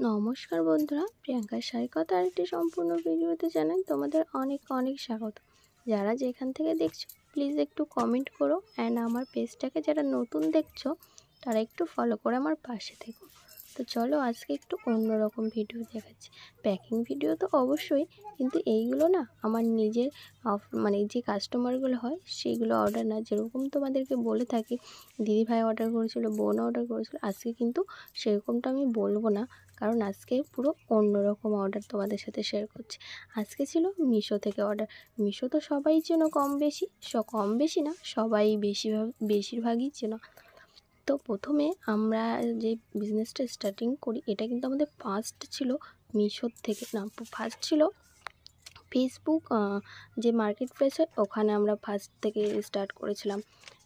নমস্কার বন্ধুরা, প্রিয়াঙ্কার শাড়ি কথা আরেকটি সম্পূর্ণ ভিডিওতে জানাই তোমাদের অনেক অনেক স্বাগত। যারা যেখান থেকে দেখছো প্লিজ একটু কমেন্ট করো, অ্যান্ড আমার পেজটাকে যারা নতুন দেখছো তারা একটু ফলো করে আমার পাশে থেকো। তো চলো আজকে একটু অন্যরকম ভিডিও দেখাচ্ছি। প্যাকিং ভিডিও তো অবশ্যই, কিন্তু এইগুলো না আমার নিজের মানে যে কাস্টমারগুলো হয় সেইগুলো অর্ডার না। যেরকম তোমাদেরকে বলে থাকি দিদিভাই অর্ডার করেছিল, বোন অর্ডার করেছিল, আজকে কিন্তু সেরকমটা আমি বলবো না, কারণ আজকে পুরো অন্যরকম অর্ডার তোমাদের সাথে শেয়ার করছি। আজকে ছিল মিশো থেকে অর্ডার। মিশো তো সবাই চেনো কম বেশি, কম বেশি না সবাই বেশিরভাগই চেনো। তো প্রথমে আমরা যে বিজনেসটা স্টার্টিং করি এটা কিন্তু আমাদের ফার্স্ট ছিল মিশোর থেকে না, ফার্স্ট ছিল ফেসবুক যে মার্কেট প্লেস হয় ওখানে আমরা ফার্স্ট থেকে স্টার্ট করেছিলাম।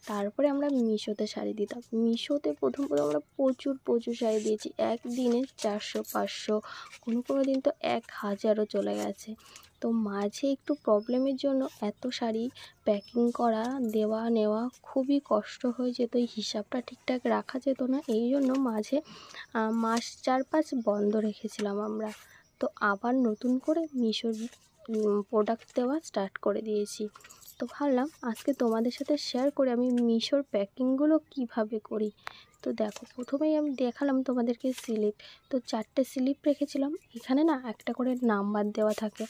তারপরে আমরা মিশোতে শাড়ি দিতাম। মিশোতে প্রথম আমরা প্রচুর শাড়ি দিয়েছি। একদিনে 400-500, কোনো দিন তো 1000ও চলে গেছে। তো মাঝে একটু প্রবলেমের জন্য এত শাড়ি প্যাকিং করা, দেওয়া নেওয়া খুবই কষ্ট হয়ে যেত, এই হিসাবটা ঠিকঠাক রাখা যেত না। এই জন্য মাঝে মাস 4-5 বন্ধ রেখেছিলাম আমরা। তো আবার নতুন করে মিশোর প্রোডাক্ট দেওয়া স্টার্ট করে দিয়েছি। তো ভাবলাম আজকে তোমাদের সাথে শেয়ার করে আমি মিশোর প্যাকিংগুলো কিভাবে করি। তো দেখো, প্রথমেই আমি দেখালাম তোমাদেরকে স্লিপ। তো 4টে স্লিপ রেখেছিলাম। এখানে না একটা করে নাম্বার দেওয়া থাকে,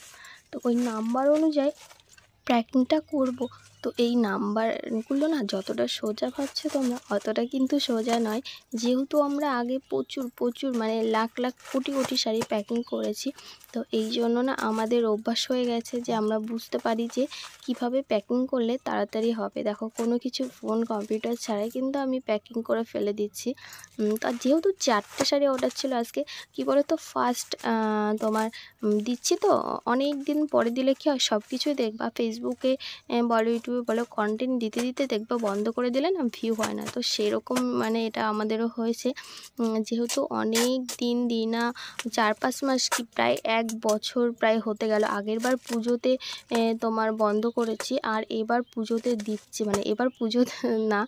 তো ওই নাম্বার অনুযায়ী প্যাকিংটা করব। তো এই নাম্বারগুলো না যতটা সোজা ভাবছো তোমরা অতটা কিন্তু সোজা নয়। যেহেতু আমরা আগে প্রচুর মানে লাখ কোটি শাড়ি প্যাকিং করেছি, তো এই জন্য না আমাদের অভ্যাস হয়ে গেছে যে আমরা বুঝতে পারি যে কিভাবে প্যাকিং করলে তাড়াতাড়ি হবে। দেখো, কোনো কিছু ফোন কম্পিউটার ছাড়াই কিন্তু আমি প্যাকিং করে ফেলে দিচ্ছি। তা যেহেতু 4টে শাড়ি অর্ডার ছিল আজকে, কী বলো তো, ফার্স্ট তোমার দিচ্ছি তো অনেক দিন পরে দিলে কী হয়, সব কিছুই দেখবা ফেসবুকে বলো ইউটিউবে বলো কন্টেন্ট দিতে দেখবা বন্ধ করে দিলে না ভিউ হয় না। তো সেরকম মানে এটা আমাদেরও হয়েছে। যেহেতু অনেক দিই না, 4-5 মাস কি প্রায় 1 বছর প্রায় হতে গেল। আগেরবার পুজোতে তোমার বন্ধ করেছি, আর এবার পুজোতে দিচ্ছি, মানে এবার পুজোতে না,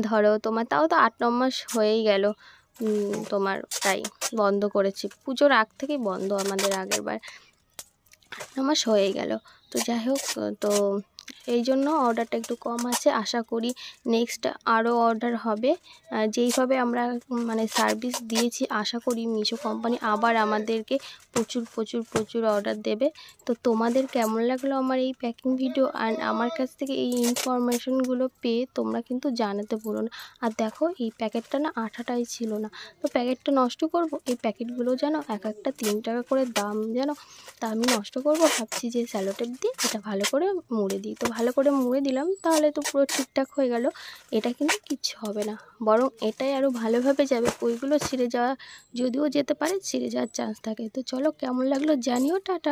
ধরো তোমার তাও তো 8-9 মাস হয়েই গেল তোমার প্রায় বন্ধ করেছি। পুজোর আগ থেকেই বন্ধ আমাদের আগেরবার, 8-9 মাস হয়ে গেল। তো যাই হোক, তো এই জন্য অর্ডারটা একটু কম আছে। আশা করি নেক্সট আরও অর্ডার হবে। যেইভাবে আমরা মানে সার্ভিস দিয়েছি, আশা করি মিশো কোম্পানি আবার আমাদেরকে প্রচুর অর্ডার দেবে। তো তোমাদের কেমন লাগলো আমার এই প্যাকিং ভিডিও, আর আমার কাছ থেকে এই ইনফরমেশনগুলো পেয়ে তোমরা কিন্তু জানাতে ভুলো না। আর দেখো, এই প্যাকেটটা না আঠাটাই ছিল না, তো প্যাকেটটা নষ্ট করব? এই প্যাকেটগুলো যেন এক একটা 3 টাকা করে দাম যেন, তা আমি নষ্ট করব ভাবছি যে স্যালোটেপ দিয়ে এটা ভালো করে মুড়ে দিই। তো ভালো করে মুড়ে দিলাম, তাহলে তো পুরো ঠিকঠাক হয়ে গেল। এটা কিন্তু কিচ্ছু হবে না, বরং এটাই আরও ভালোভাবে যাবে। ওইগুলো ছিঁড়ে যাওয়া, যদিও যেতে পারে, ছিঁড়ে যাওয়ার চান্স থাকে। তো চলো, কেমন লাগলো জানিও। টাটা।